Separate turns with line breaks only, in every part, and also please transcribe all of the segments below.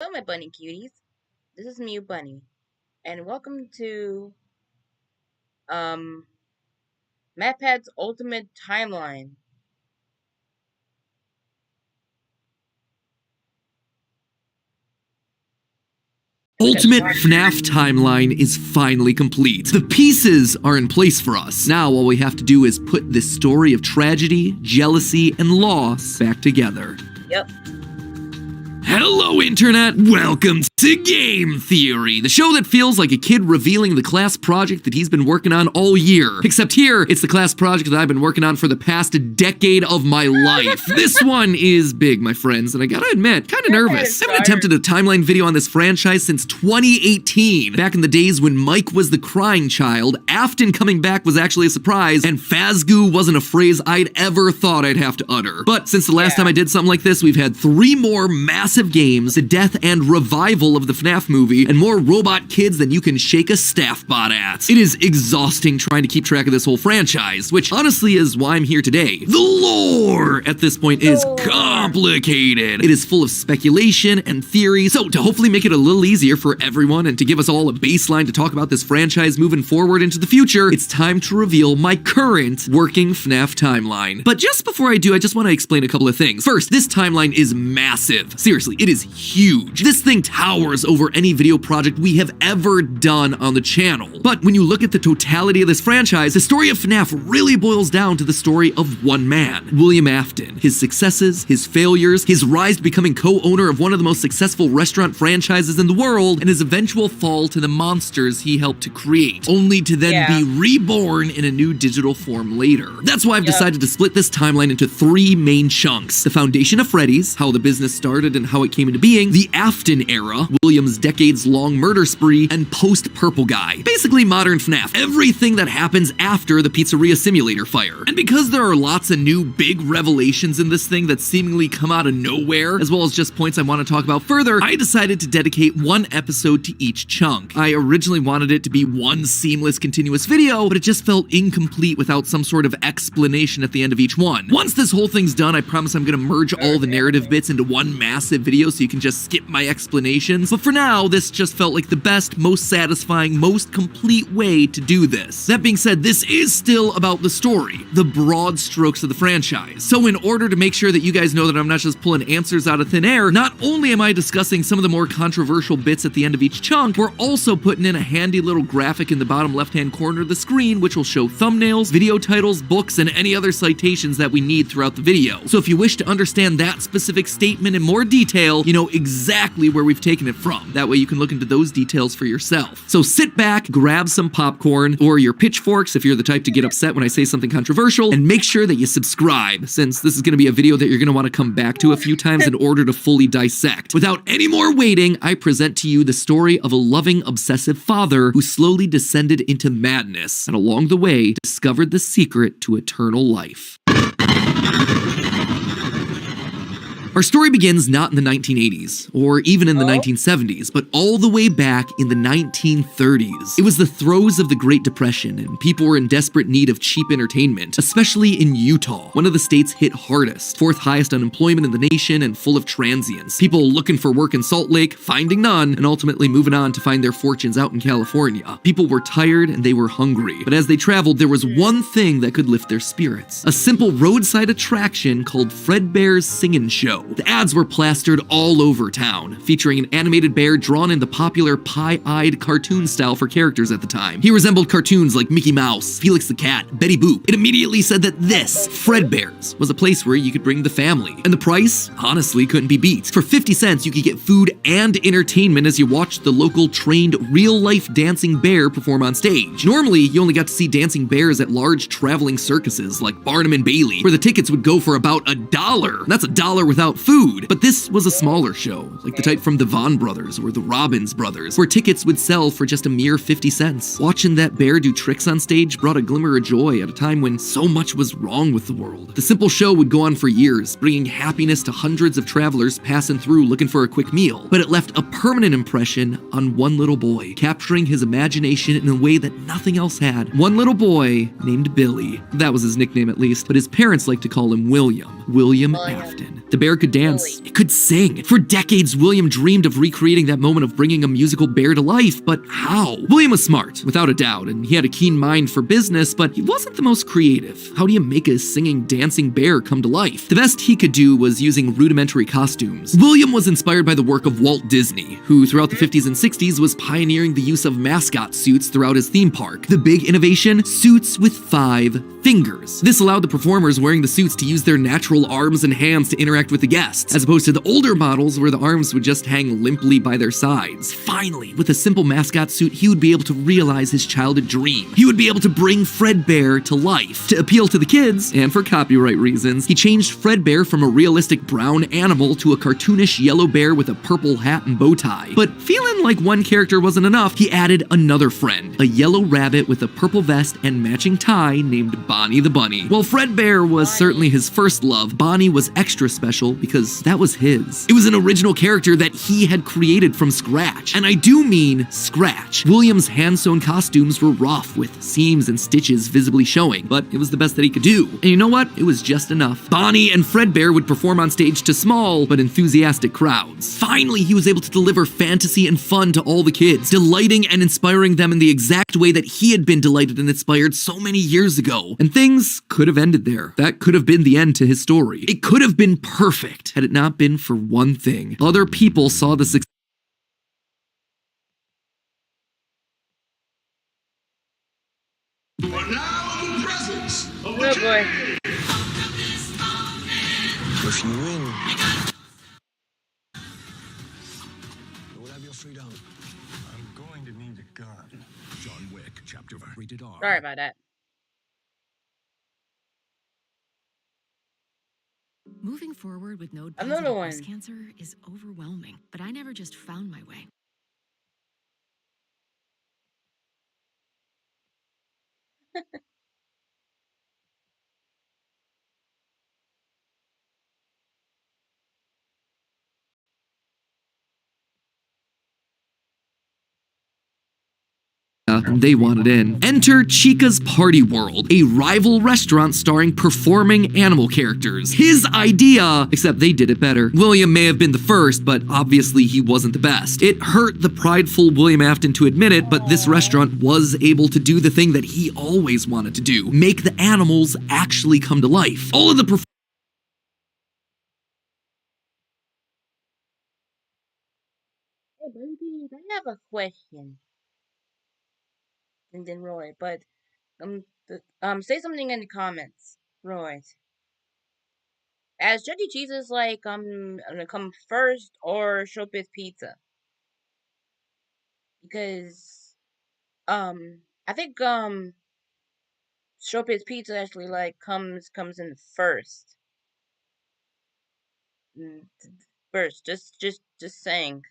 Hello, my bunny cuties. This is Mew Bunny, and welcome to um Matpat's Ultimate Timeline.
Ultimate FNAF timeline is finally complete. The pieces are in place for us. Now all we have to do is put this story of tragedy, jealousy, and loss back together.
Yep.
Hello, Internet! Welcome to Game Theory, the show that feels like a kid revealing the class project that he's been working on all year. Except here, it's the class project that I've been working on for the past decade of my life. This one is big, my friends, and I gotta admit, kinda nervous. I haven't attempted a timeline video on this franchise since 2018. Back in the days when Mike was the crying child, Afton coming back was actually a surprise, and Fazgoo wasn't a phrase I'd ever thought I'd have to utter. But since the last time I did something like this, we've had 3 more massive games, the death and revival of the FNAF movie, and more robot kids than you can shake a staff bot at. It is exhausting trying to keep track of this whole franchise, which honestly is why I'm here today. The lore at this point is complicated. It is full of speculation and theory, so to hopefully make it a little easier for everyone and to give us all a baseline to talk about this franchise moving forward into the future, it's time to reveal my current working FNAF timeline. But just before I do, I just want to explain a couple of things. First, this timeline is massive. Seriously, it is huge. This thing towers over any video project we have ever done on the channel. But when you look at the totality of this franchise, the story of FNAF really boils down to the story of one man, William Afton. His successes, his failures, his rise to becoming co-owner of one of the most successful restaurant franchises in the world, and his eventual fall to the monsters he helped to create, only to then be reborn in a new digital form later. That's why I've decided to split this timeline into 3 main chunks. The foundation of Freddy's, how the business started and how it came into being, the Afton era, William's decades-long murder spree, and post-Purple Guy. Basically modern FNAF, everything that happens after the Pizzeria Simulator fire. And because there are lots of new big revelations in this thing that seemingly come out of nowhere, as well as just points I want to talk about further, I decided to dedicate 1 episode to each chunk. I originally wanted it to be one seamless continuous video, but it just felt incomplete without some sort of explanation at the end of each one. Once this whole thing's done, I promise I'm gonna merge all the narrative bits into one massive video so you can just skip my explanations, but for now, this just felt like the best, most satisfying, most complete way to do this. That being said, this is still about the story, the broad strokes of the franchise. So in order to make sure that you guys know that I'm not just pulling answers out of thin air, not only am I discussing some of the more controversial bits at the end of each chunk, we're also putting in a handy little graphic in the bottom left-hand corner of the screen which will show thumbnails, video titles, books, and any other citations that we need throughout the video. So if you wish to understand that specific statement in more detail, you know exactly where we've taken it from. That way you can look into those details for yourself. So sit back, grab some popcorn, or your pitchforks if you're the type to get upset when I say something controversial, and make sure that you subscribe, since this is going to be a video that you're going to want to come back to a few times in order to fully dissect. Without any more waiting, I present to you the story of a loving, obsessive father who slowly descended into madness, and along the way, discovered the secret to eternal life. Our story begins not in the 1980s, or even in the 1970s, but all the way back in the 1930s. It was the throes of the Great Depression, and people were in desperate need of cheap entertainment, especially in Utah, one of the states hit hardest, 4th highest unemployment in the nation, and full of transients. People looking for work in Salt Lake, finding none, and ultimately moving on to find their fortunes out in California. People were tired and they were hungry, but as they traveled, there was one thing that could lift their spirits. A simple roadside attraction called Fredbear's Singin' Show. The ads were plastered all over town, featuring an animated bear drawn in the popular pie-eyed cartoon style for characters at the time. He resembled cartoons like Mickey Mouse, Felix the Cat, Betty Boop. It immediately said that this, Fredbear's, was a place where you could bring the family. And the price, honestly, couldn't be beat. For 50 cents, you could get food and entertainment as you watched the local trained real-life dancing bear perform on stage. Normally, you only got to see dancing bears at large traveling circuses like Barnum and Bailey, where the tickets would go for about $1. That's $1 without food. But this was a smaller show, like the type from the Vaughn Brothers or the Robbins Brothers, where tickets would sell for just a mere 50 cents. Watching that bear do tricks on stage brought a glimmer of joy at a time when so much was wrong with the world. The simple show would go on for years, bringing happiness to hundreds of travelers passing through looking for a quick meal. But it left a permanent impression on one little boy, capturing his imagination in a way that nothing else had. One little boy named Billy. That was his nickname at least, but his parents liked to call him William Afton. The bear could dance, it could sing. For decades, William dreamed of recreating that moment of bringing a musical bear to life, but how? William was smart, without a doubt, and he had a keen mind for business, but he wasn't the most creative. How do you make a singing, dancing bear come to life? The best he could do was using rudimentary costumes. William was inspired by the work of Walt Disney, who throughout the 50s and 60s was pioneering the use of mascot suits throughout his theme park. The big innovation? Suits with 5 fingers. This allowed the performers wearing the suits to use their natural arms and hands to interact with the guests, as opposed to the older models where the arms would just hang limply by their sides. Finally, with a simple mascot suit, he would be able to realize his childhood dream. He would be able to bring Fredbear to life. To appeal to the kids, and for copyright reasons, he changed Fredbear from a realistic brown animal to a cartoonish yellow bear with a purple hat and bow tie. But feeling like one character wasn't enough, he added another friend, a yellow rabbit with a purple vest and matching tie named Bonnie the Bunny. While Fredbear was certainly his first love, Bonnie was extra special because that was his. It was an original character that he had created from scratch. And I do mean scratch. William's hand-sewn costumes were rough, with seams and stitches visibly showing, but it was the best that he could do. And you know what? It was just enough. Bonnie and Fredbear would perform on stage to small but enthusiastic crowds. Finally, he was able to deliver fantasy and fun to all the kids, delighting and inspiring them in the exact way that he had been delighted and inspired so many years ago. And things could have ended there. That could have been the end to his story. It could have been perfect had it not been for one thing. Other people saw the success.
But now the presence of
Oh boy.
If you win, you will have your freedom.
I'm going to need a gun.
John Wick, chapter rated R.
Sorry about that.
Moving forward with node
Another
positive
one.
breast cancer is overwhelming, but I never just found my way.
They wanted in. Enter Chica's Party World, a rival restaurant starring performing animal characters. His idea, except they did it better. William may have been the first, but obviously he wasn't the best. It hurt the prideful William Afton to admit it, but this restaurant was able to do the thing that he always wanted to do: make the animals actually come to life. All of the
Hey, baby, I have a question. And then Roy, but say something in the comments, Roy. As Chuck E. Cheese is like gonna come first or Showbiz Pizza? Because I think Showbiz Pizza actually like comes in first. First, just saying.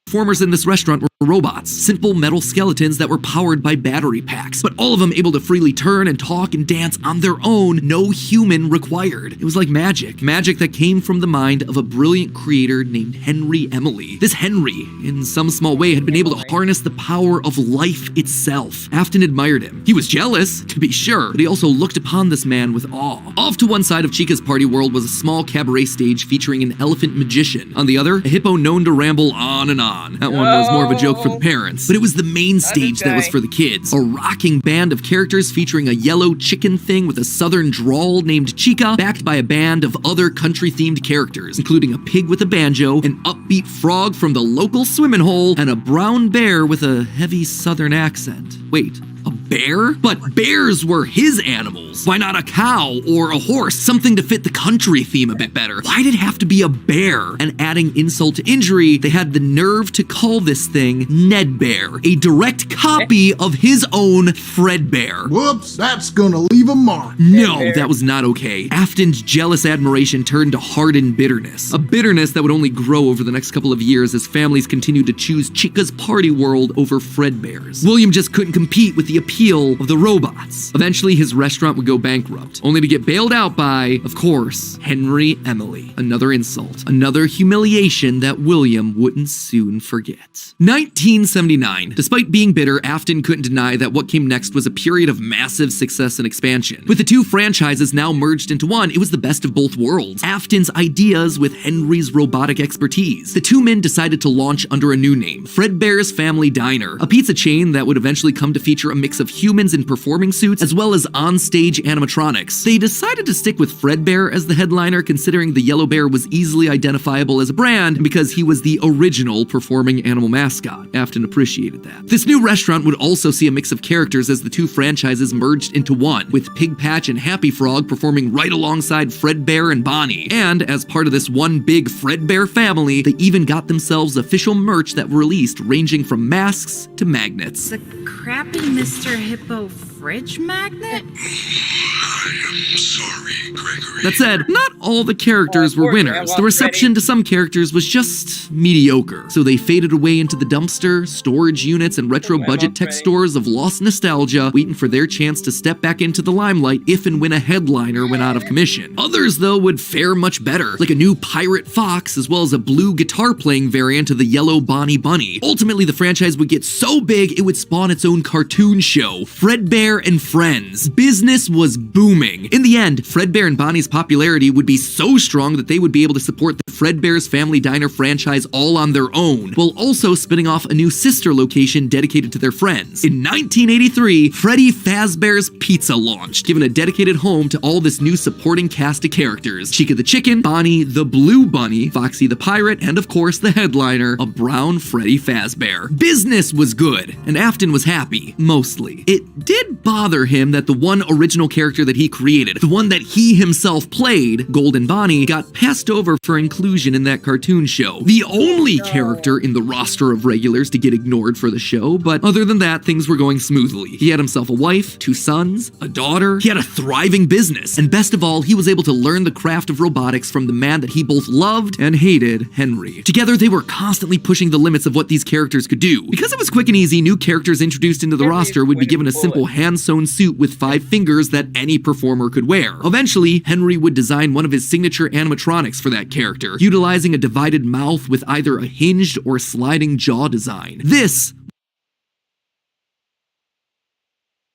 performers in this restaurant were robots, simple metal skeletons that were powered by battery packs, but all of them able to freely turn and talk and dance on their own, no human required. It was like magic. Magic that came from the mind of a brilliant creator named Henry Emily. This Henry, in some small way, had been able to harness the power of life itself. Afton admired him. He was jealous, to be sure, but he also looked upon this man with awe. Off to one side of Chica's party world was a small cabaret stage featuring an elephant magician. On the other, a hippo known to ramble on and on. That one was more of a joke for the parents, but it was the main stage that was for the kids. A rocking band of characters featuring a yellow chicken thing with a southern drawl named Chica, backed by a band of other country-themed characters, including a pig with a banjo, an upbeat frog from the local swimming hole, and a brown bear with a heavy southern accent. Wait, a bear? But bears were his animals. Why not a cow or a horse? Something to fit the country theme a bit better. Why did it have to be a bear? And adding insult to injury, they had the nerve to call this thing Ned Bear, a direct copy of his own Fred Bear.
Whoops, that's gonna leave a mark.
No, that was not okay. Afton's jealous admiration turned to hardened bitterness. A bitterness that would only grow over the next couple of years as families continued to choose Chica's party world over Fred Bear's. William just couldn't compete with the appeal appeal of the robots. Eventually, his restaurant would go bankrupt, only to get bailed out by, of course, Henry Emily. Another insult, another humiliation that William wouldn't soon forget. 1979. Despite being bitter, Afton couldn't deny that what came next was a period of massive success and expansion. With the two franchises now merged into one, it was the best of both worlds. Afton's ideas with Henry's robotic expertise. The two men decided to launch under a new name, Fredbear's Family Diner, a pizza chain that would eventually come to feature a mix of humans in performing suits as well as on-stage animatronics. They decided to stick with Fredbear as the headliner, considering the yellow bear was easily identifiable as a brand and because he was the original performing animal mascot. Afton appreciated that. This new restaurant would also see a mix of characters as the two franchises merged into one, with Pig Patch and Happy Frog performing right alongside Fredbear and Bonnie. And as part of this one big Fredbear family, they even got themselves official merch that were released, ranging from masks to magnets.
The crappy Mr. Hippo fridge magnet?
I am sorry, Gregory.
That said, not all the characters were winners. The reception to some characters was just mediocre, so they faded away into the dumpster, storage units, and retro budget tech stores of lost nostalgia, waiting for their chance to step back into the limelight if and when a headliner went out of commission. Others, though, would fare much better, like a new Pirate Fox, as well as a blue guitar-playing variant of the yellow Bonnie Bunny. Ultimately, the franchise would get so big, it would spawn its own cartoon show, Fredbear and Friends. Business was booming. In the end, Fredbear and Bonnie's popularity would be so strong that they would be able to support the Fredbear's Family Diner franchise all on their own, while also spinning off a new sister location dedicated to their friends. In 1983, Freddy Fazbear's Pizza launched, giving a dedicated home to all this new supporting cast of characters. Chica the Chicken, Bonnie the Blue Bunny, Foxy the Pirate, and of course the headliner, a brown Freddy Fazbear. Business was good, and Afton was happy, mostly. It did bother him that the one original character that he created, the one that he himself played, Golden Bonnie, got passed over for inclusion in that cartoon show. The only character in the roster of regulars to get ignored for the show, but other than that, things were going smoothly. He had himself a wife, 2 sons, a daughter, he had a thriving business, and best of all, he was able to learn the craft of robotics from the man that he both loved and hated, Henry. Together, they were constantly pushing the limits of what these characters could do. Because it was quick and easy, new characters introduced into the roster would be given a simple hand-sewn suit with 5 fingers that any performer could wear. Eventually, Henry would design one of his signature animatronics for that character, utilizing a divided mouth with either a hinged or sliding jaw design. This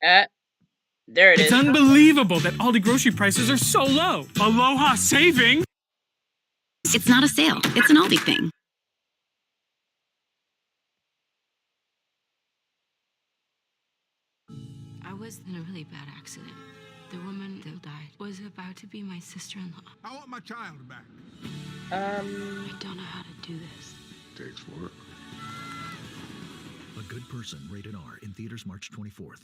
there it is.
It's unbelievable that Aldi grocery prices are so low. Aloha saving.
It's not a sale, it's an Aldi thing. I was in a really bad accident. The woman that died was about to be my sister-in-law.
I want my child back.
I don't know how to do this.
Takes work.
A Good Person, rated R, in theaters March 24th.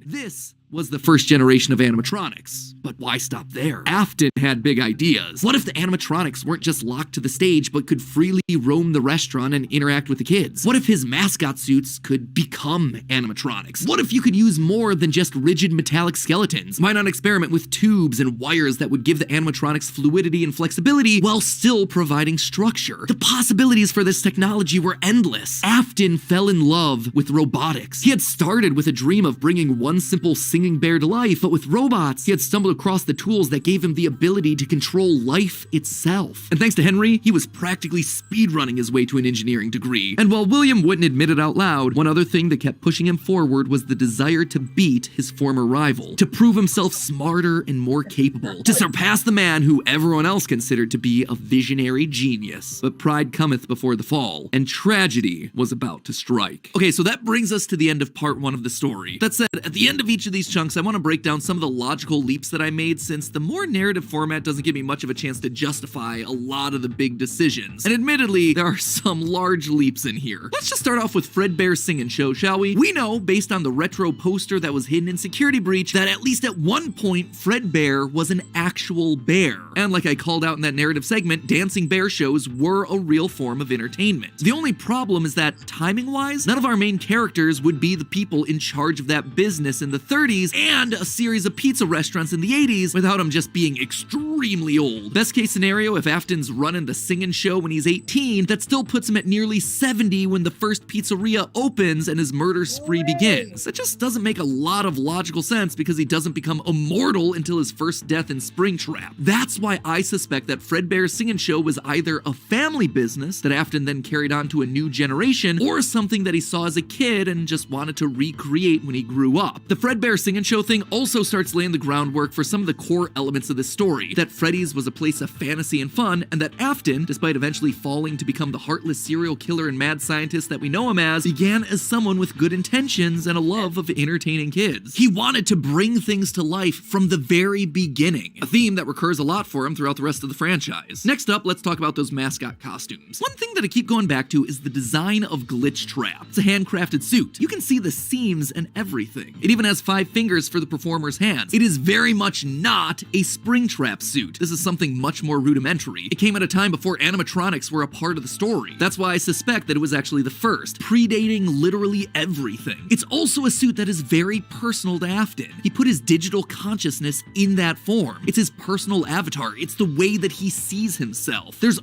This was the first generation of animatronics. But why stop there? Afton had big ideas. What if the animatronics weren't just locked to the stage, but could freely roam the restaurant and interact with the kids? What if his mascot suits could become animatronics? What if you could use more than just rigid metallic skeletons? Why not experiment with tubes and wires that would give the animatronics fluidity and flexibility while still providing structure? The possibilities for this technology were endless. Afton fell in love with robotics. He had started with a dream of bringing one simple singing bear to life, but with robots, he had stumbled across the tools that gave him the ability to control life itself. And thanks to Henry, he was practically speedrunning his way to an engineering degree. And while William wouldn't admit it out loud, one other thing that kept pushing him forward was the desire to beat his former rival, to prove himself smarter and more capable, to surpass the man who everyone else considered to be a visionary genius. But pride cometh before the fall, and tragedy was about to strike. Okay, so that brings us to the end of part 1 of the story. That said, at the end of each of these chunks, I want to break down some of the logical leaps that I made, since the more narrative format doesn't give me much of a chance to justify a lot of the big decisions. And admittedly, there are some large leaps in here. Let's just start off with Fredbear's Singin' Show, shall we? We know, based on the retro poster that was hidden in Security Breach, that at least at one point, Fredbear was an actual bear. And like I called out in that narrative segment, dancing bear shows were a real form of entertainment. The only problem is that, timing-wise, none of our main characters would be the people in charge of that business in the 30s, 40s and a series of pizza restaurants in the 80s without him just being extremely old. Best case scenario, if Afton's running the singing show when he's 18, that still puts him at nearly 70 when the first pizzeria opens and his murder spree begins. That just doesn't make a lot of logical sense because he doesn't become immortal until his first death in Springtrap. That's why I suspect that Fredbear's Singing Show was either a family business that Afton then carried on to a new generation, or something that he saw as a kid and just wanted to recreate when he grew up. The Fredbear Singing Show thing also starts laying the groundwork for some of the core elements of this story, that Freddy's was a place of fantasy and fun, and that Afton, despite eventually falling to become the heartless serial killer and mad scientist that we know him as, began as someone with good intentions and a love of entertaining kids. He wanted to bring things to life from the very beginning, a theme that recurs a lot for him throughout the rest of the franchise. Next up, let's talk about those mascot costumes. One thing that I keep going back to is the design of Glitch Trap. It's a handcrafted suit. You can see the seams and everything. It even has 5 fingers for the performer's hands. It is very much not a Springtrap suit. This is something much more rudimentary. It came at a time before animatronics were a part of the story. That's why I suspect that it was actually the first, predating literally everything. It's also a suit that is very personal to Afton. He put his digital consciousness in that form. It's his personal avatar. It's the way that he sees himself. There's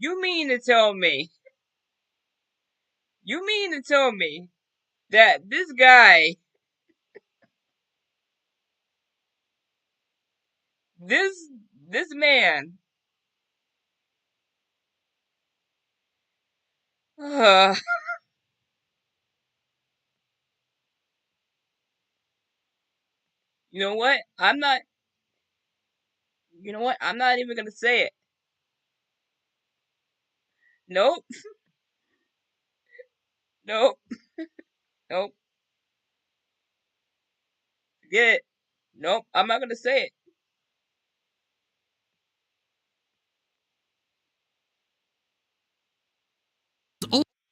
You mean to tell me? You mean to tell me that this guy, this man, uh, you know what? I'm not. You know what? I'm not even gonna say it. Nope. Nope. Nope. Forget it. Nope. I'm not gonna say it.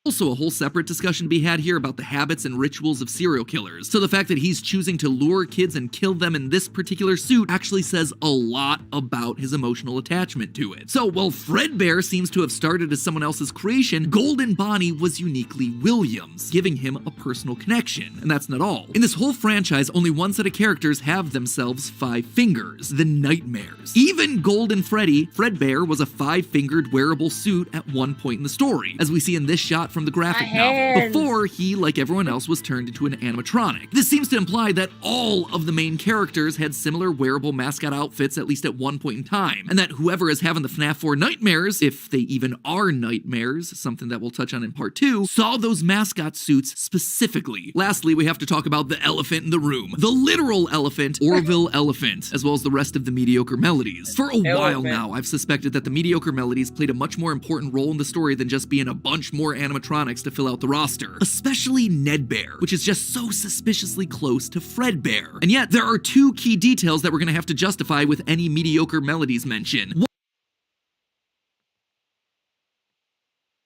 also a whole separate discussion to be had here about the habits and rituals of serial killers. So the fact that he's choosing to lure kids and kill them in this particular suit actually says a lot about his emotional attachment to it. So while Fredbear seems to have started as someone else's creation, Golden Bonnie was uniquely Williams, giving him a personal connection. And that's not all. In this whole franchise, only one set of characters have themselves 5 fingers, the Nightmares. Even Golden Freddy, Fredbear was a 5-fingered wearable suit at one point in the story, as we see in this shot from the graphic novel, before he, like everyone else, was turned into an animatronic. This seems to imply that all of the main characters had similar wearable mascot outfits at least at one point in time, and that whoever is having the FNAF 4 nightmares, if they even are nightmares, something that we'll touch on in part 2, saw those mascot suits specifically. Lastly, we have to talk about the elephant in the room. The literal elephant, Orville Elephant, as well as the rest of the mediocre melodies. For a while now, I've suspected that the mediocre melodies played a much more important role in the story than just being a bunch more animatronics to fill out the roster. Especially Ned Bear, which is just so suspiciously close to Fredbear. And yet, there are 2 key details that we're gonna have to justify with any mediocre melodies mention.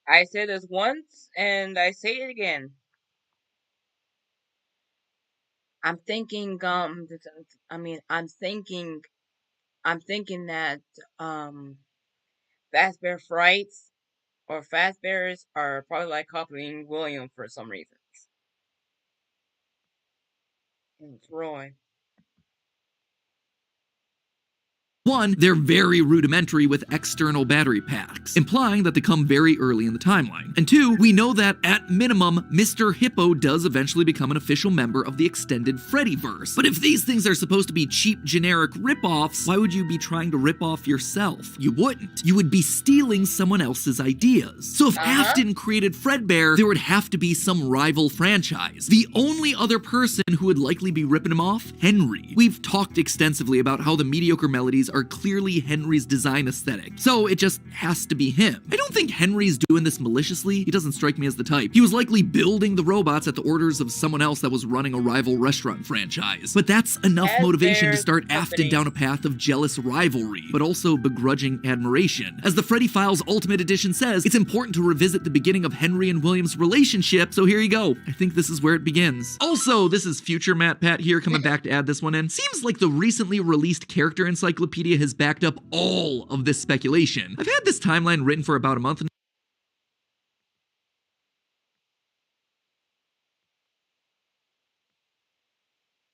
I said this once, and I say it again. I'm thinking, I'm thinking that, Fazbear Frights or Fazbears are probably like copying William for some reasons. And it's Roy.
1, they're very rudimentary with external battery packs, implying that they come very early in the timeline. And 2, we know that, at minimum, Mr. Hippo does eventually become an official member of the extended Freddyverse. But if these things are supposed to be cheap, generic rip-offs, why would you be trying to rip off yourself? You wouldn't. You would be stealing someone else's ideas. So if Afton created Fredbear, there would have to be some rival franchise. The only other person who would likely be ripping him off? Henry. We've talked extensively about how the mediocre melodies are clearly Henry's design aesthetic, so it just has to be him. I don't think Henry's doing this maliciously. He doesn't strike me as the type. He was likely building the robots at the orders of someone else that was running a rival restaurant franchise. But that's enough motivation to start Afton down a path of jealous rivalry, but also begrudging admiration. As the Freddy Files Ultimate Edition says, it's important to revisit the beginning of Henry and William's relationship, so here you go. I think this is where it begins. Also, this is future Matpat here coming back to add this one in. Seems like the recently released character encyclopedia has backed up all of this speculation. I've had this timeline written for about a month.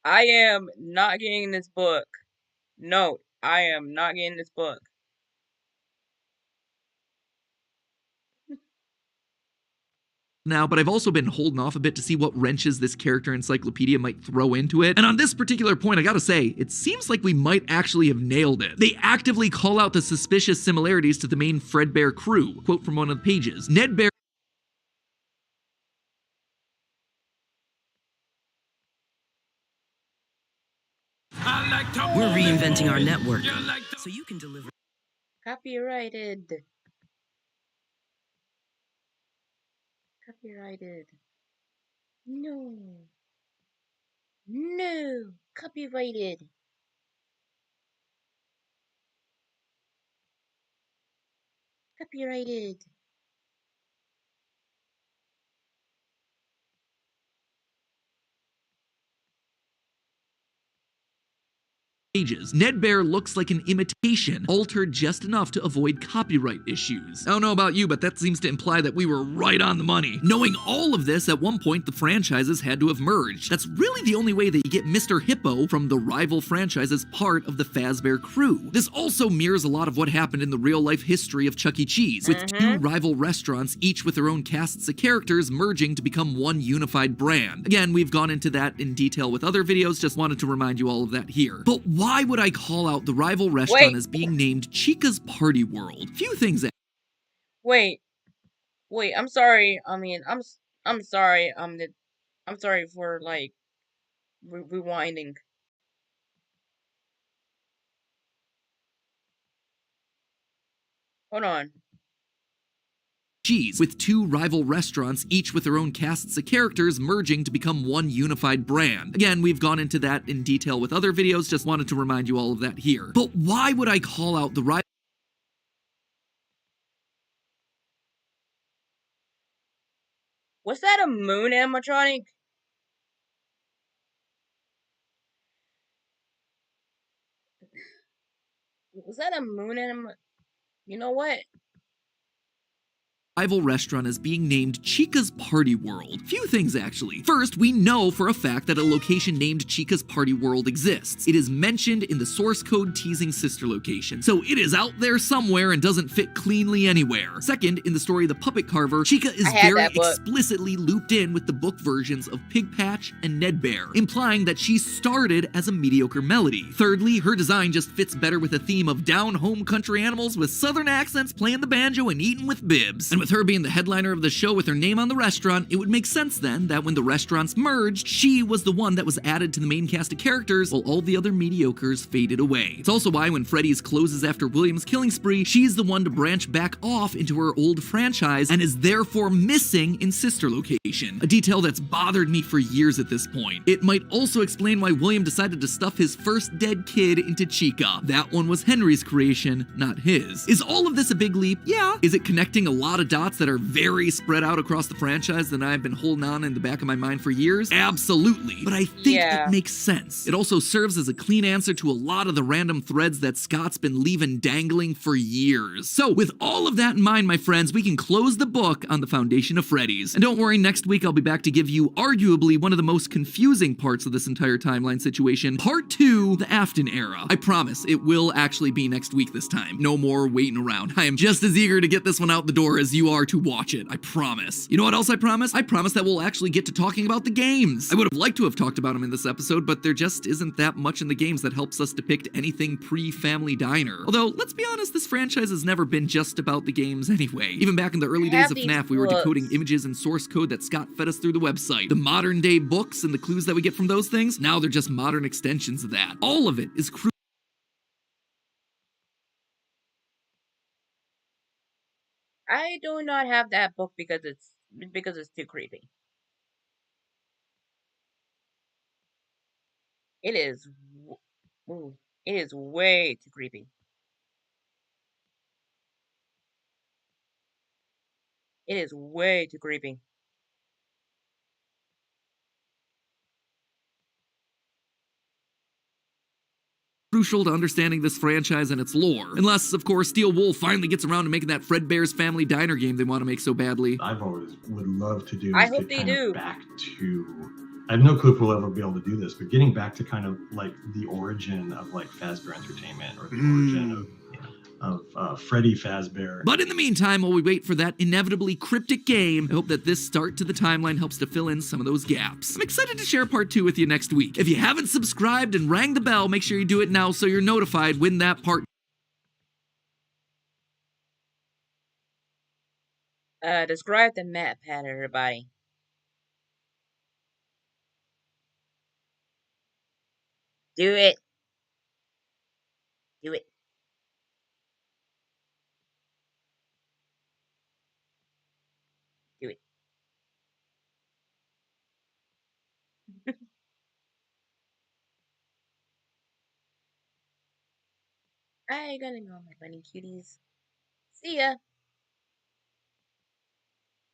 I am not getting this book. No, I am not getting this book.
Now, but I've also been holding off a bit to see what wrenches this character encyclopedia might throw into it. And on this particular point, I gotta say, it seems like we might actually have nailed it. They actively call out the suspicious similarities to the main Fredbear crew. Quote from one of the pages. Ned Bear
We're reinventing our network so you can deliver.
Copyrighted. Copyrighted. No. No. Copyrighted. Copyrighted.
pages. Ned Bear looks like an imitation, altered just enough to avoid copyright issues. I don't know about you, but that seems to imply that we were right on the money. Knowing all of this, at one point the franchises had to have merged. That's really the only way that you get Mr. Hippo from the rival franchise as part of the Fazbear crew. This also mirrors a lot of what happened in the real-life history of Chuck E. Cheese, with two rival restaurants, each with their own casts of characters, merging to become one unified brand. Again, we've gone into that in detail with other videos, just wanted to remind you all of that here. But why would I call out the rival restaurant as being named Chica's Party World? Few things.
Wait, I'm sorry. I mean, I'm sorry. I'm sorry for like rewinding. Hold on.
Cheese, with two rival restaurants, each with their own casts of characters, merging to become one unified brand. Again, we've gone into that in detail with other videos, just wanted to remind you all of that here. But why would I call out the rival?
Was that a moon animatronic? Was that a moon animatronic? You know what?
Rival restaurant is being named Chica's Party World. Few things actually. First, we know for a fact that a location named Chica's Party World exists. It is mentioned in the source code teasing sister location, so it is out there somewhere and doesn't fit cleanly anywhere. Second, in the story of the Puppet Carver, Chica is very explicitly looped in with the book versions of Pig Patch and Ned Bear, implying that she started as a mediocre melody. Thirdly, her design just fits better with a theme of down-home country animals with southern accents playing the banjo and eating with bibs. And with her being the headliner of the show with her name on the restaurant, it would make sense then that when the restaurants merged, she was the one that was added to the main cast of characters while all the other mediocres faded away. It's also why when Freddy's closes after William's killing spree, she's the one to branch back off into her old franchise and is therefore missing in sister location, a detail that's bothered me for years at this point. It might also explain why William decided to stuff his first dead kid into Chica. That one was Henry's creation, not his. Is all of this a big leap? Yeah. Is it connecting a lot of dots that are very spread out across the franchise that I've been holding on in the back of my mind for years? Absolutely. But I think it makes sense. It also serves as a clean answer to a lot of the random threads that Scott's been leaving dangling for years. So with all of that in mind, my friends, we can close the book on the foundation of Freddy's. And don't worry, next week I'll be back to give you arguably one of the most confusing parts of this entire timeline situation, part 2, the Afton era. I promise it will actually be next week this time. No more waiting around. I am just as eager to get this one out the door as you are to watch it. I promise. You know what else I promise? I promise that we'll actually get to talking about the games. I would have liked to have talked about them in this episode, but there just isn't that much in the games that helps us depict anything pre-Family Diner. Although, let's be honest, this franchise has never been just about the games anyway. Even back in the early days of FNAF, we were decoding images and source code that Scott fed us through the website. The modern day books and the clues that we get from those things, now they're just modern extensions of that. All of it is
I do not have that book because it's too creepy. It is. Ooh, it is way too creepy. It is way too creepy.
Crucial to understanding this franchise and its lore. Unless, of course, Steel Wolf finally gets around to making that Fredbear's Family Diner game they want to make so badly.
I've always would love to do
I
is
hope
get
they
kind of
do.
back to. I have no clue if we'll ever be able to do this, but getting back to kind of like the origin of like Fazbear Entertainment or the origin of Freddy Fazbear.
But in the meantime, while we wait for that inevitably cryptic game, I hope that this start to the timeline helps to fill in some of those gaps. I'm excited to share part 2 with you next week. If you haven't subscribed and rang the bell, make sure you do it now so you're notified when that part
Describe the Matpat, everybody. Do it. Do it. Do it. I gotta go, my bunny cuties. See ya.